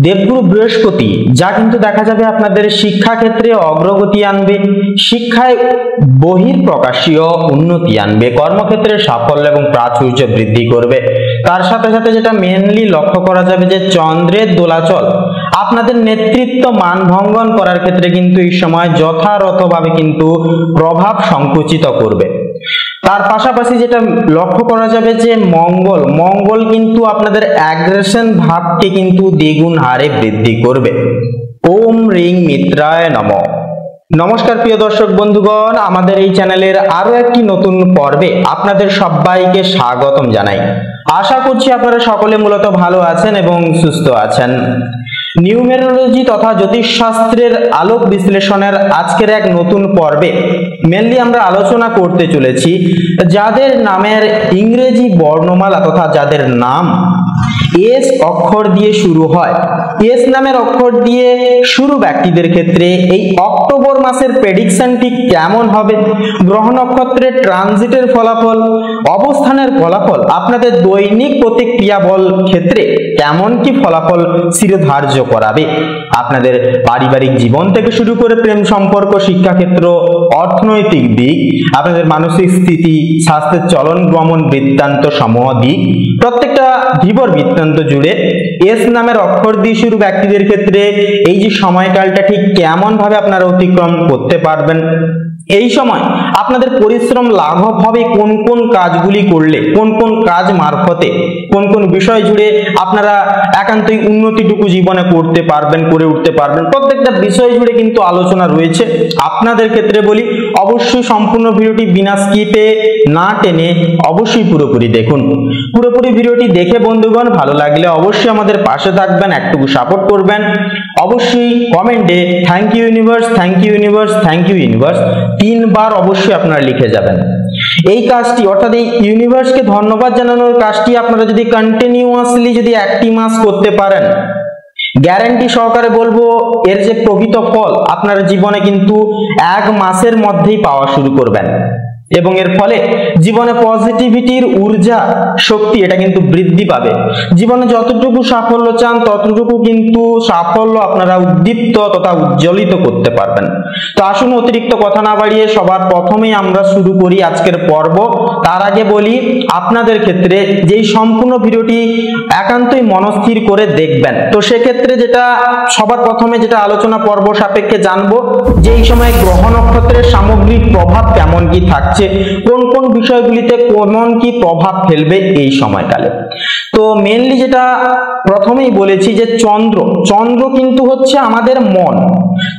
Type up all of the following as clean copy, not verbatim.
দেবগুরু বৃহস্পতি, যা কিন্তু দেখা যাবে আপনাদের শিক্ষা ক্ষেত্রে অগ্রগতি আনবে, শিক্ষায় বহিঃপ্রকাশীয় উন্নতি আনবে, কর্মক্ষেত্রে সাফল্য এবং প্রাচুর্য বৃদ্ধি করবে। তার সাথে সাথে যেটা মেনলি লক্ষ্য করা যাবে যে চন্দ্রের দোলাচল আপনাদের নেতৃত্ব মানভঙ্গন করার ক্ষেত্রে কিন্তু এই সময় যথাযথভাবে কিন্তু প্রভাব সংকুচিত করবে। তার পাশাপাশি যেটা লক্ষ্য করা যাবে যে মঙ্গল কিন্তু আপনাদের অ্যাগ্রেশন ভাবকে কিন্তু দ্বিগুণ হারে বৃদ্ধি করবে। ওম রিং মিত্রায় নমঃ। নমস্কার প্রিয় দর্শক বন্ধুগণ, আমাদের এই চ্যানেলের আরো একটি নতুন পর্বে আপনাদের সবাইকে স্বাগতম জানাই। আশা করছি আপনারা সকলে মূলত ভালো আছেন এবং সুস্থ আছেন। নিউমেরোলজি তথা জ্যোতিষশাস্ত্রের আলোক বিশ্লেষণের আজকের এক নতুন পর্বে মেনলি আমরা আলোচনা করতে চলেছি যাদের নামের ইংরেজি বর্ণমালা তথা যাদের নাম এস অক্ষর দিয়ে শুরু হয়, এস নামের অক্ষর দিয়ে শুরু ব্যক্তিদের ক্ষেত্রে এই অক্টোবর মাসের প্রেডিকশনটি কেমন হবে, গ্রহ নক্ষত্রের ট্রানজিটের ফলাফল, অবস্থানের ফলাফল আপনাদের দৈনিক প্রতিক্রিয়া বল ক্ষেত্রে কেমন কি ফলাফল শিরোধার্য করাবে, আপনাদের পারিবারিক জীবন থেকে শুরু করে প্রেম সম্পর্ক, শিক্ষাক্ষেত্র, অর্থনৈতিক দিক, আপনাদের মানসিক স্থিতি, স্বাস্থ্যের চলন গমন বৃত্তান্ত সমূহ দিক প্রত্যেকটা ধীবর বৃত্তান্ত জুড়ে এস নামের অক্ষর দিয়ে শুরু ব্যক্তিদের ক্ষেত্রে এই যে সময়কালটা ঠিক কেমন ভাবে আপনারা অতিক্রম করতে পারবেন, এই সময় আপনাদের পরিশ্রম লাঘব হবে কোন কোন কাজগুলি করলে, কোন কোন কাজ মারফতে, কোন কোন বিষয় জুড়ে আপনারা একান্তই উন্নতিটুকু জীবনে করতে পারবেন, করে উঠতে পারবেন, প্রত্যেকটা বিষয় জুড়ে কিন্তু আলোচনা রয়েছে। আপনাদের ক্ষেত্রে বলি অবশ্যই সম্পূর্ণ ভিডিওটি বিনা স্কিপে না টেনে অবশ্যই পুরোপুরি দেখুন। পুরোপুরি ভিডিওটি দেখে বন্ধুগণ ভালো লাগলে অবশ্যই আমাদের পাশে থাকবেন, একটুকু সাপোর্ট করবেন। অবশ্যই কমেন্টে thank you universe, thank you universe, thank you universe 3 বার অবশ্যই আপনারা লিখে যাবেন। এই কাজটি অর্থাৎ এই ইউনিভার্সকে ধন্যবাদ জানানোর কাজটি আপনারা যদি কন্টিনিউয়াসলি যদি 1টি মাস করতে পারেন, গ্যারান্টি সহকারে বলবো এর যে প্রকৃত ফল আপনারা জীবনে কিন্তু 1 মাসের মধ্যেই পাওয়া শুরু করবেন এবং এর ফলে জীবনে পজিটিভিটির ঊর্জা শক্তি এটা কিন্তু বৃদ্ধি পাবে। জীবনে যতটুকু সাফল্য চান ততটুকু কিন্তু সাফল্য আপনারা উদ্দীপ্ত তথা উজ্জ্বলিত করতে পারবেন। তো আসুন অতিরিক্ত কথা না বাড়িয়ে সবার প্রথমেই আমরা শুরু করি আজকের পর্ব। তার আগে বলি আপনাদের ক্ষেত্রে যেই সম্পূর্ণ ভিডিওটি একান্তই মনস্থির করে দেখবেন, তো সেক্ষেত্রে যেটা সবার প্রথমে যেটা আলোচনা পর্ব সাপেক্ষে জানবো যে এই সময় গ্রহ নক্ষত্রের সামগ্রিক প্রভাব কেমন কি থাকছে, কোন কোন বিষয়গুলিতে কেমন কি প্রভাব ফেলবে এই সময়কালে। তো মেনলি যেটা প্রথমেই বলেছি যে চন্দ্র কিন্তু হচ্ছে আমাদের মন,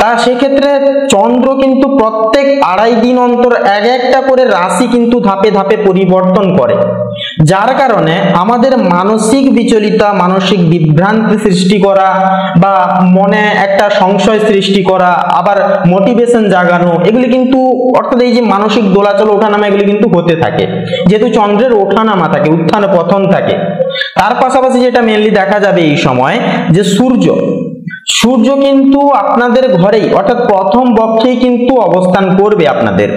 তা সেক্ষেত্রে চন্দ্র কিন্তু প্রত্যেক 2.5 দিন অন্তর একটা করে রাশি কিন্তু ধাপে ধাপে পরিবর্তন করে, যার কারণে আমাদের মানসিক বিচলিতা, মানসিক বিভ্রান্তি সৃষ্টি করা বা মনে একটা সংশয় সৃষ্টি করা, আবার মোটিভেশন জাগানো, এগুলি কিন্তু অর্থাৎ এই যে মানসিক দোলাচল ওঠানামা এগুলি কিন্তু হতে থাকে, যেহেতু চন্দ্রের ওঠানামা থাকে, উত্থান পতন থাকে। তার পাশাপাশি যেটা মেনলি দেখা যাবে এই সময় যে সূর্য কিন্তু আপনাদের ঘরেই অর্থাৎ প্রথম বক্ষেই কিন্তু অবস্থান করবে আপনাদের,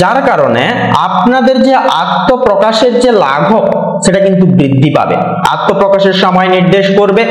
যার কারণে আপনাদের যে আত্মপ্রকাশের যে লাঘব সেটা কিন্তু বৃদ্ধি পাবে। আত্মপ্রকাশের সময় নির্দেশ করবে,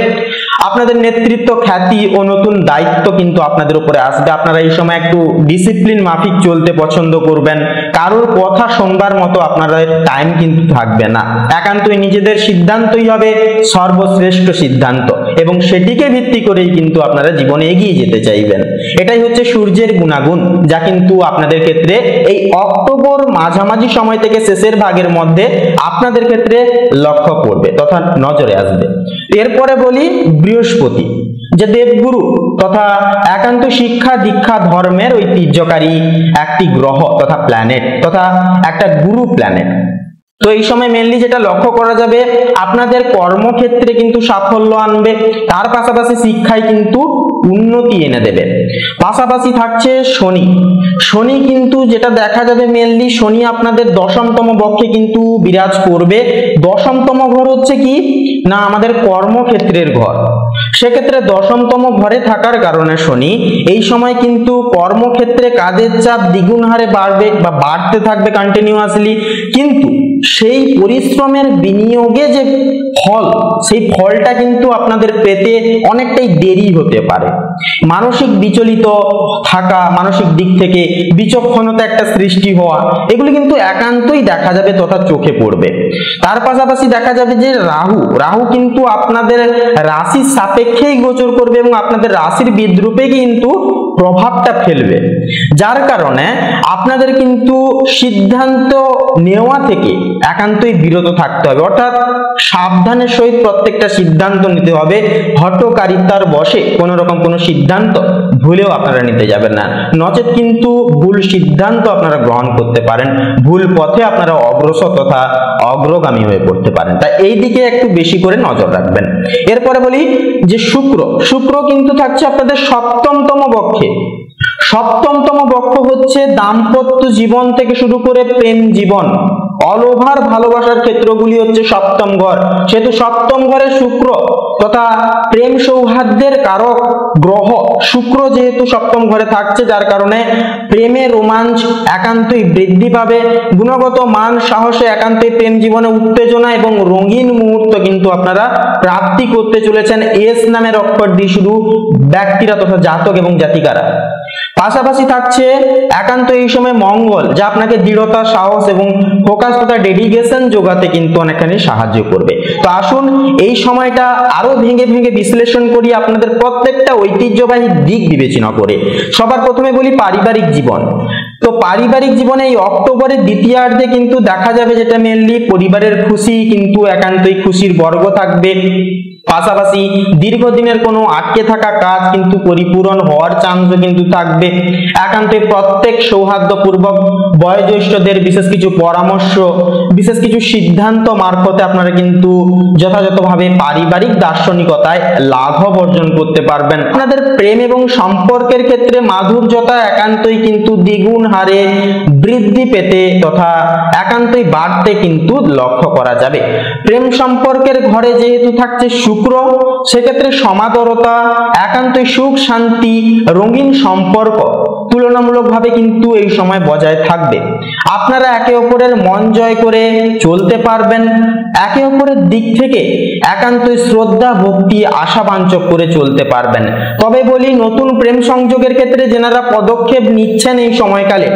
আপনাদের নেতৃত্ব, খ্যাতি ও নতুন দায়িত্ব কিন্তু আপনাদের উপরে আসবে। আপনারা এই সময় একটু ডিসিপ্লিন মাফিক চলতে পছন্দ করবেন, কারোর কথা শুনবার মতো আপনাদের টাইম কিন্তু থাকবে না, একান্তই নিজেদের সিদ্ধান্তই হবে সর্বশ্রেষ্ঠ সিদ্ধান্ত এবং সেটিকে ভিত্তি করেই কিন্তু আপনারা জীবনে এগিয়ে যেতে চাইবেন। এটাই হচ্ছে সূর্যের গুণাগুণ, যা কিন্তু আপনাদের ক্ষেত্রে এই অক্টোবর মাঝামাঝি সময় থেকে শেষের ভাগের মধ্যে আপনাদের ক্ষেত্রে লক্ষ্য করবে তথা নজরে আসবে। এরপরে বলি বৃহস্পতি, যে দেবগুরু তথা একান্ত শিক্ষা দীক্ষা ধর্মের ঐতিহ্যকারী একটি গ্রহ তথা প্ল্যানেট তথা একটা গুরু প্ল্যানেট। তো এই সময় মেনলি যেটা লক্ষ্য করা যাবে আপনাদের কর্মক্ষেত্রে কিন্তু সাফল্য আনবে, তার পাশাপাশি শিক্ষায় কিন্তু উন্নতি এনে দেবে। পাশাপাশি থাকছে শনি। শনি কিন্তু যেটা দেখা যাবে মেনলি শনি আপনাদের দশমতম পক্ষে কিন্তু বিরাজ করবে। দশমতম ঘর হচ্ছে কি না আমাদের কর্মক্ষেত্রের ঘর। সেক্ষেত্রে দশমতম ঘরে থাকার কারণে শনি এই সময় কিন্তু কর্মক্ষেত্রে কাজের চাপ দ্বিগুণ হারে বাড়বে বা বাড়তে থাকবে কন্টিনিউয়াসলি, কিন্তু সেই পরিশ্রমের বিনিয়োগে যে ফল, সেই ফলটা কিন্তু আপনাদের পেতে অনেকটাই দেরি হতে পারে। মানসিক বিচলিত থাকা, মানসিক দিক থেকে বিচক্ষণতা একটা সৃষ্টি হওয়া, এগুলি কিন্তু একান্তই দেখা যাবে তথা চোখে পড়বে। তার পাশাপাশি দেখা যাবে যে রাহু কিন্তু আপনাদের রাশির সাপেক্ষেই গোচর করবে এবং আপনাদের রাশির বিদ্রূপে কিন্তু প্রভাবটা ফেলবে, যার কারণে আপনাদের কিন্তু সিদ্ধান্ত নেওয়া থেকে একান্তই বিরত থাকতে হবে। অর্থাৎ সাবধানের সহিত প্রত্যেকটা সিদ্ধান্ত নিতে হবে। হঠকারিতার বশে কোন রকম কোনো সিদ্ধান্ত ভুলেও আপনারা নিতে যাবেন না, নচেত কিন্তু ভুল সিদ্ধান্ত আপনারা গ্রহণ করতে পারেন, ভুল পথে আপনারা অগ্রসর তথা অগ্রগামী হয়ে পড়তে পারেন। তাই এই দিকে একটু বেশি করে নজর রাখবেন। এরপরে বলি যে শুক্র কিন্তু থাকছে আপনাদের সপ্তমতম পক্ষে। সপ্তমতম পক্ষ হচ্ছে দাম্পত্য জীবন থেকে শুরু করে প্রেম জীবন, অল ওভার ভালোবাসার ক্ষেত্রগুলি হচ্ছে সপ্তম ঘর। সেহেতু সপ্তম ঘরে শুক্র তথা প্রেম সৌহার্দ্যের কারক গ্রহ শুক্র যেহেতু সপ্তম ঘরে থাকছে, যার কারণে প্রেমের রোমাঞ্চ একান্তই বৃদ্ধি পাবে। গুণগত মান সাহসে একান্তই প্রেম জীবনে উত্তেজনা এবং রঙিন মুহূর্ত কিন্তু আপনারা প্রাপ্তি করতে চলেছেন এস নামের অক্ষর দিয়ে শুরু ব্যক্তিরা তথা জাতক এবং জাতিকারা। পাশাপাশি থাকছে একান্ত এই সময় মঙ্গল, যা আপনাকে দৃঢ়তা, সাহস এবং ফোকাস তথা ডেডিকেশন যোগাতে কিন্তু অনেকখানি সাহায্য করবে। তো আসুন এই সময়টা আরো ভেঙে ভেঙে বিশ্লেষণ করি আপনাদের প্রত্যেকটা ঐতিহ্যবাহী দিক বিবেচনা করে। সবার প্রথমে বলি পারিবারিক জীবন। তো পারিবারিক জীবনে এই অক্টোবরের দ্বিতীয়ার্ধে কিন্তু দেখা যাবে যেটা মেনলি পরিবারের খুশি কিন্তু একান্তই খুশির বর্গ থাকবে। পাশাপাশি দীর্ঘদিনের কোনো আটকে থাকা কাজ কিন্তু পরিপূরণ হওয়ার চান্সও কিন্তু থাকবে। একান্তই প্রত্যেক সৌহার্দ্যপূর্বক বয়োজ্যেষ্ঠদের বিশেষ কিছু পরামর্শ, বিশেষ কিছু সিদ্ধান্ত মারফতে আপনারা কিন্তু যথাযথভাবে পারিবারিক দার্শনিকতায় লাঘব অর্জন করতে পারবেন। আপনাদের প্রেম এবং সম্পর্কের ক্ষেত্রে মাধুর্যতা একান্তই কিন্তু দ্বিগুণ হারে বৃদ্ধি পেতে তথা একান্তই বাড়তে কিন্তু লক্ষ্য করা যাবে। প্রেম সম্পর্কের ঘরে যেহেতু থাকছে শুক্র, সেক্ষেত্রে সমাদরতা, একান্তই সুখ শান্তি, রঙিন সম্পর্ক তুলনামূলকভাবে কিন্তু এই সময় বজায় থাকবে। আপনারা একে অপরের মন জয় করে চলতে পারবেন, একে অপরের দিক থেকে একান্তই শ্রদ্ধা ভক্তি আশাবাঞ্ছক করে চলতে পারবেন। তবে বলি নতুন প্রেম সংযোগের ক্ষেত্রে যেনারা পদক্ষেপ নিচ্ছেন এই সময়কালে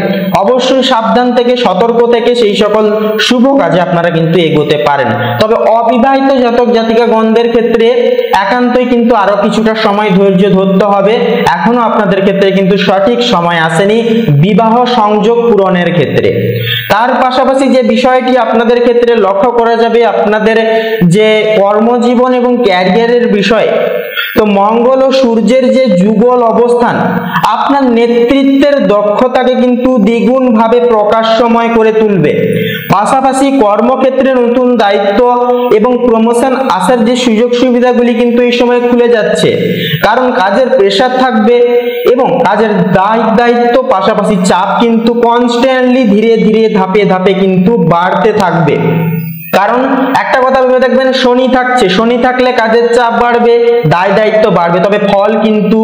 অবশ্যই সাবধান থেকে সতর্ক থেকে সেই সকল শুভ কাজে আপনারা কিন্তু এগোতে পারেন। তবে অবিবাহিত জাতক জাতিকাগণদের ক্ষেত্রে একান্তই কিন্তু আরো কিছুটা সময় ধৈর্য ধরতে হবে। এখনো আপনাদের ক্ষেত্রে কিন্তু সঠিক সময় আসেনি বিবাহ সংযোগ পূরণের ক্ষেত্রে। তার পাশাপাশি যে বিষয়টি আপনাদের ক্ষেত্রে লক্ষ্য করা যাবে আপনাদের যে কর্মজীবন এবং ক্যারিয়ারের বিষয়, তো মঙ্গল ও সূর্যের যে যুগল অবস্থান আপনার নেতৃত্বের দক্ষতাকে কিন্তু দ্বিগুণ ভাবে প্রকাশ্যময় করে তুলবে। পাশাপাশি কর্মক্ষেত্রে নতুন দায়িত্ব এবং প্রমোশন আসার যে সুযোগ সুবিধাগুলি কিন্তু এই সময় খুলে যাচ্ছে, কারণ কাজের প্রেসার থাকবে এবং কাজের দায়িত্ব পাশাপাশি চাপ কিন্তু কনস্ট্যান্টলি ধীরে ধীরে ধাপে ধাপে কিন্তু বাড়তে থাকবে। কারণ একটা কথা ভেবে দেখবেন, শনি থাকছে, শনি থাকলে কাজের চাপ বাড়বে, দায়িত্ব বাড়বে, তবে ফল কিন্তু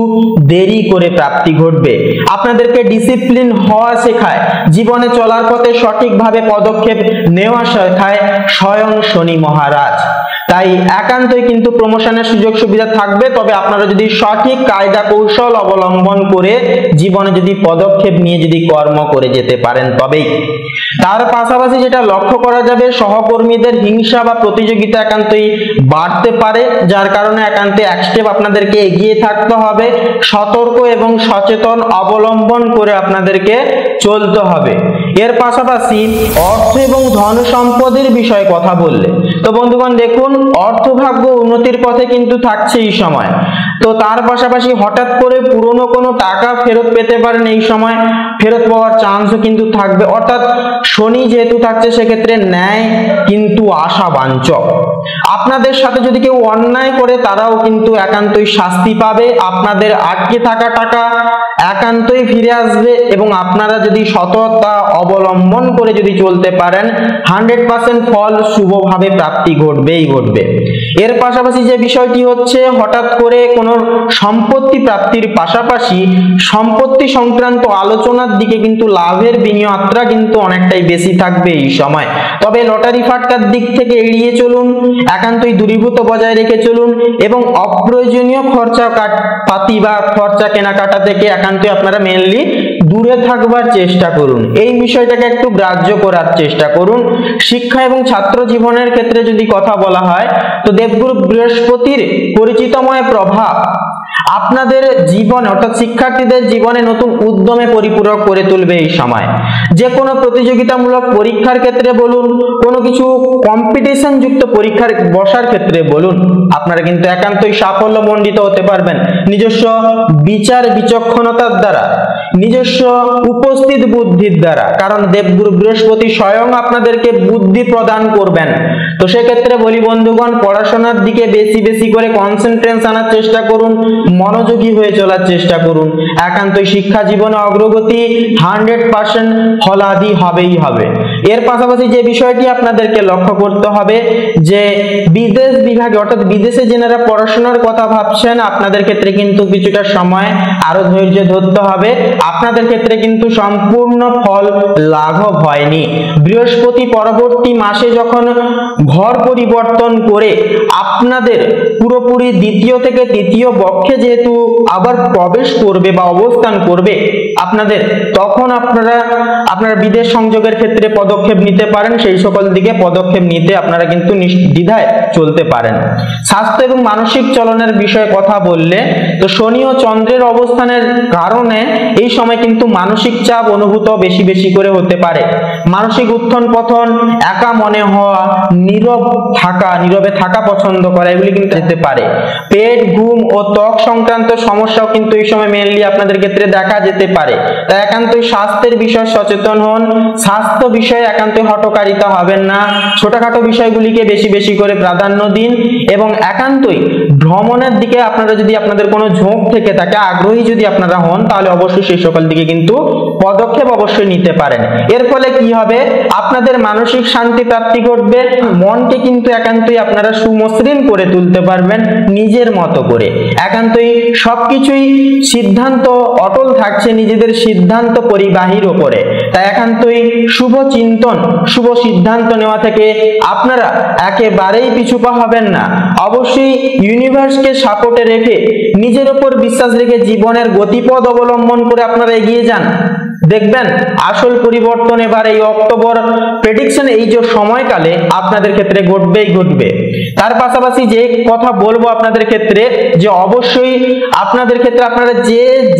দেরি করে প্রাপ্তি ঘটবে। আপনাদেরকে ডিসিপ্লিন হওয়া শেখায়, জীবনে চলার পথে সঠিকভাবে পদক্ষেপ নেওয়া শেখায় স্বয়ং শনি মহারাজ। তাই একান্তই কিন্তু প্রমোশনের সুযোগ সুবিধা থাকবে, তবে আপনারা যদি সঠিক কায়দা কৌশল অবলম্বন করে জীবনে যদি পদক্ষেপ নিয়ে যদি কর্ম করে যেতে পারেন তবেই। তার পাশাপাশি যেটা লক্ষ্য করা যাবে সহকর্মীদের হিংসা বা প্রতিযোগিতা একান্তই বাড়তে পারে, যার কারণে একান্তে এক স্টেপ আপনাদেরকে এগিয়ে থাকতে হবে, সতর্ক এবং সচেতন অবলম্বন করে আপনাদেরকে চলতে হবে। এর পাশাপাশি অর্থ এবং ধন সম্পদের বিষয়ে কথা বললে তো বন্ধুগণ দেখুন, অর্থভাগ্য উন্নতির পথে কিন্তু থাকছে এই সময়। তো তার পাশাপাশি হঠাৎ করে পুরনো কোনো টাকা ফেরত পেতে পারেন, এই সময় ফেরত পাওয়ার চান্সও কিন্তু থাকবে। অর্থাৎ শনি যেহেতু থাকছে সেক্ষেত্রে ন্যায় কিন্তু আশাবাঞ্ছক। আপনাদের সাথে যদি কেউ অন্যায় করে তারাও কিন্তু একান্তই শাস্তি পাবে, আপনাদের আটকে থাকা টাকা একান্তই ফিরে আসবে এবং আপনারা যদি সততা অবলম্বন করে যদি চলতে পারেন 100% ফল শুভভাবে প্রাপ্তি ঘটবেই ঘটবে। এর পাশাপাশি যে বিষয়টি হচ্ছে, হঠাৎ করে কোনো সম্পত্তি প্রাপ্তির পাশাপাশি সম্পত্তি সংক্রান্ত আলোচনার দিকে কিন্তু লাভের বিনিয়োগটা কিন্তু অনেকটাই বেশি থাকবে এই সময়। তবে লটারি ফাটকার দিক থেকে এড়িয়ে চলুন, একান্তই দূরীভূত বজায় রেখে চলুন এবং অপ্রয়োজনীয় খরচা পাতি বা খরচা কেনাকাটা থেকে একান্তই আপনারা মেনলি দূরে থাকবার চেষ্টা করুন। এই বিষয়টাকে একটু গ্রাহ্য করার চেষ্টা করুন। শিক্ষা এবং ছাত্র জীবনের ক্ষেত্রে যদি কথা বলা হয়, তো দেবগুরু বৃহস্পতির পরিচিতময় প্রভাব আপনাদের জীবনে অর্থাৎ শিক্ষার্থীদের জীবনে নতুন উদ্যমে পরিপূরক করে তুলবে এই সময়। যে কোনো প্রতিযোগিতামূলক পরীক্ষার ক্ষেত্রে বলুন, কোনো কিছু কম্পিটিশন যুক্ত পরীক্ষার বসার ক্ষেত্রে বলুন, আপনারা কিন্তু একান্তই সাফল্যমণ্ডিত হতে পারবেন নিজস্ব বিচার বিচক্ষণতার দ্বারা, নিজস্ব উপস্থিত বুদ্ধির দ্বারা, কারণ দেবগুরু বৃহস্পতি স্বয়ং আপনাদেরকে বুদ্ধি প্রদান করবেন। তো সেক্ষেত্রে বলি বন্ধুগণ, পড়াশোনার দিকে বেশি বেশি করে কনসেন্ট্রেশন আনার চেষ্টা করুন, মনোযোগী হয়ে চলার চেষ্টা করুন। একান্তই শিক্ষা জীবনে অগ্রগতি 100% ফলাদি হবেই হবে। এর পাশাপাশি যে বিষয়টি আপনাদেরকে লক্ষ্য করতে হবে যে বিদেশ বিভাগে অর্থাৎ বিদেশে যারা পড়াশোনার কথা ভাবছেন, আপনাদের ক্ষেত্রে কিন্তু কিছুটা সময় আরো ধৈর্য ধরতে হবে। আপনাদের ক্ষেত্রে কিন্তু সম্পূর্ণ ফল লাঘব হয়নি। বৃহস্পতি পরবর্তী মাসে যখন ঘর পরিবর্তন করে আপনাদের পুরোপুরি দ্বিতীয় থেকে তৃতীয় পক্ষে যেহেতু আবার প্রবেশ করবে বা অবস্থান করবে আপনাদের, তখন আপনারা বিদেশ সংযোগের ক্ষেত্রে পদক্ষেপ নিতে পারেন। সেই সকল দিকে পদক্ষেপ নিতে আপনারা কিন্তু নির্দ্বিধায় চলতে পারেন। স্বাস্থ্য এবং মানসিক চলনের বিষয়ে কথা বললে, তো শনি ও চন্দ্রের অবস্থানের কারণে এই সময় কিন্তু মানসিক চাপ অনুভূত বেশি বেশি করে হতে পারে। মানসিক উত্থান পতন, একা মনে হওয়া, নীরবে থাকা পছন্দ করা, এগুলি কিন্তু যেতে পারে। পেট, ঘুম ও ত্বক সংক্রান্ত সমস্যাও কিন্তু এই সময় মেইনলি আপনাদের ক্ষেত্রে দেখা যেতে পারে। তাই একান্তই স্বাস্থ্যের বিষয়ে সচেতন হন। স্বাস্থ্য বিষয়ে একান্তই হঠকারিতা হবেন না। ছোটখাটো বিষয়গুলিকে বেশি বেশি করে প্রাধান্য দিন এবং একান্তই ভ্রমণের দিকে আপনাদের কোনো ঝোঁক থেকে থাকে, আগ্রহী যদি আপনারা হন, তাহলে অবশ্যই সেই সকল দিকে কিন্তু পদক্ষেপ অবশ্যই নিতে পারেন। এর ফলে কি হবে, আপনাদের মানসিক শান্তি প্রাপ্তি ঘটবে, মনকে কিন্তু একান্তই আপনারা সুমসৃণ করে তুলতে পারবেন নিজের মতো করে। একান্তই সবকিছুই সিদ্ধান্ত অটল থাকছে নিজেদের সিদ্ধান্ত পরিবাহীর উপরে। তাই একান্তই শুভ চিন্তন, শুভ সিদ্ধান্ত নেওয়া থেকে আপনারা একেবারেই পিছুপা হবেন না। অবশ্যই ইউনিভার্সকে সাপোর্টে রেখে, নিজের উপর বিশ্বাস রেখে জীবনের গতিপথ অবলম্বন করে আপনারা এগিয়ে যান। দেখবেন আসল পরিবর্তন এবার এই অক্টোবর প্রেডিকশন, এই যে সময়কালে আপনাদের ক্ষেত্রে ঘটবেই ঘটবে। তার পাশাপাশি যে কথা বলবো আপনাদের ক্ষেত্রে, যে অবশ্যই আপনাদের ক্ষেত্রে আপনারা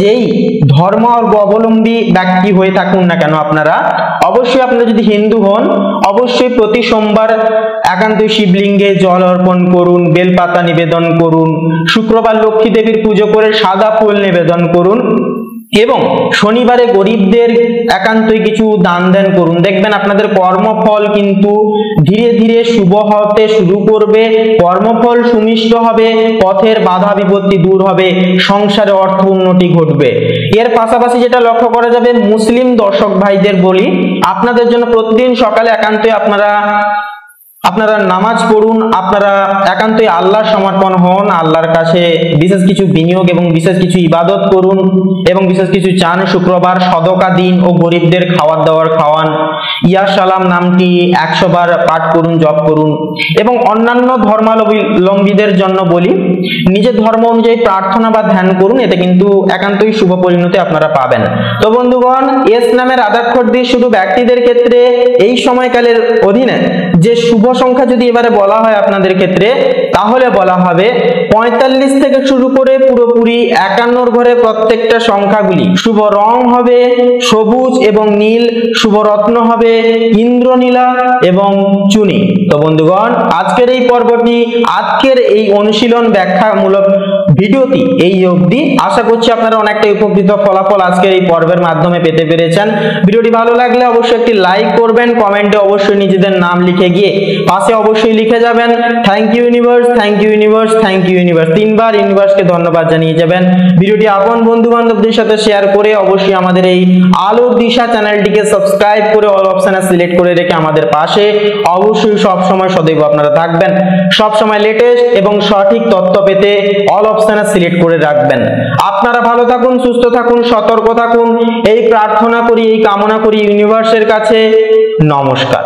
যেই ধর্ম অবলম্বী ব্যক্তি হয়ে থাকুন না কেন, আপনারা যদি হিন্দু হন, অবশ্যই প্রতি সোমবার একান্তই শিবলিঙ্গে জল অর্পণ করুন, বেলপাতা নিবেদন করুন, শুক্রবার লক্ষ্মী দেবীর পুজো করে সাদা ফুল নিবেদন করুন এবং শনিবারে গরিবদের একান্তই কিছু দান দেন করুন। দেখবেন আপনাদের কর্মফল কিন্তু ধীরে ধীরে শুভ হতে শুরু করবে, কর্মফল সুমিষ্ট হবে, পথের বাধা বিপত্তি দূর হবে, সংসারে অর্থ উন্নতি ঘটবে। এর পাশাপাশি যেটা লক্ষ্য করা যাবে, মুসলিম দর্শক ভাইদের বলি, আপনাদের জন্য প্রতিদিন সকালে একান্তই আপনারা নামাজ পড়ুন, আপনারা একান্তই আল্লাহর সমর্পণ হন, আল্লাহর কাছে বিশেষ কিছু বিনিয়োগ এবং বিশেষ কিছু ইবাদত করুন এবং বিশেষ কিছু চান। শুক্রবার সদকা দিন ও গরিবদের খাওয়ার দাওয়ার খাওয়ান। ইয়া সালাম নামটি 100 বার পাঠ করুন, জপ করুন এবং অন্যান্য ধর্মাবলম্বীদের জন্য বলি, নিজের ধর্ম অনুযায়ী প্রার্থনা বা ধ্যান করুন। এতে কিন্তু একান্তই শুভ পরিণতি আপনারা পাবেন। তো বন্ধুগণ, এস নামের আদাক্ষর দিয়ে শুধু ব্যক্তিদের ক্ষেত্রে এই সময়কালের অধীনে যে শুভ সংখ্যা যদি এবারে বলা হয় আপনাদের ক্ষেত্রে, তাহলে বলা হবে 45 থেকে শুরু করে পুরোপুরি 51 ঘরে প্রত্যেকটা সংখ্যাগুলি শুভ। রং হবে সবুজ এবং নীল, শুভ রত্ন হবে ইন্দ্রনীলা এবং চুনি। তো বন্ধুগণ, আজকের এই পর্বটি, আজকের এই অনুশীলন ব্যাখ্যামূলক ভিডিওটি এই অবধি। আশা করছি আপনারা অনেকটা উপকৃত ফলাফল আজকের এই পর্বের মাধ্যমে পেতে পেরেছেন। ভিডিওটি ভালো লাগলে অবশ্যই একটি লাইক করবেন, কমেন্টে অবশ্যই নিজেদের নাম লিখে গিয়ে পাশে অবশ্যই লিখে যাবেন thank you universe, thank you universe, thank you universe, তিনবার ইউনিভার্সকে ধন্যবাদ জানিয়ে যাবেন। ভিডিওটি আপন বন্ধু বান্ধবদের সাথে শেয়ার করে অবশ্যই আমাদের এই আলোর দিশা চ্যানেলটিকে সাবস্ক্রাইব করে অল অপশনে সিলেক্ট করে রেখে আমাদের পাশে অবশ্যই সব সময় সদৈব আপনারা থাকবেন। সব সময় লেটেস্ট এবং সঠিক তথ্য পেতে অল অপশনে সিলেক্ট করে রাখবেন। আপনারা ভালো থাকুন, সুস্থ থাকুন, সতর্ক থাকুন, এই প্রার্থনা করি, এই কামনা করি ইউনিভার্সের কাছে। নমস্কার।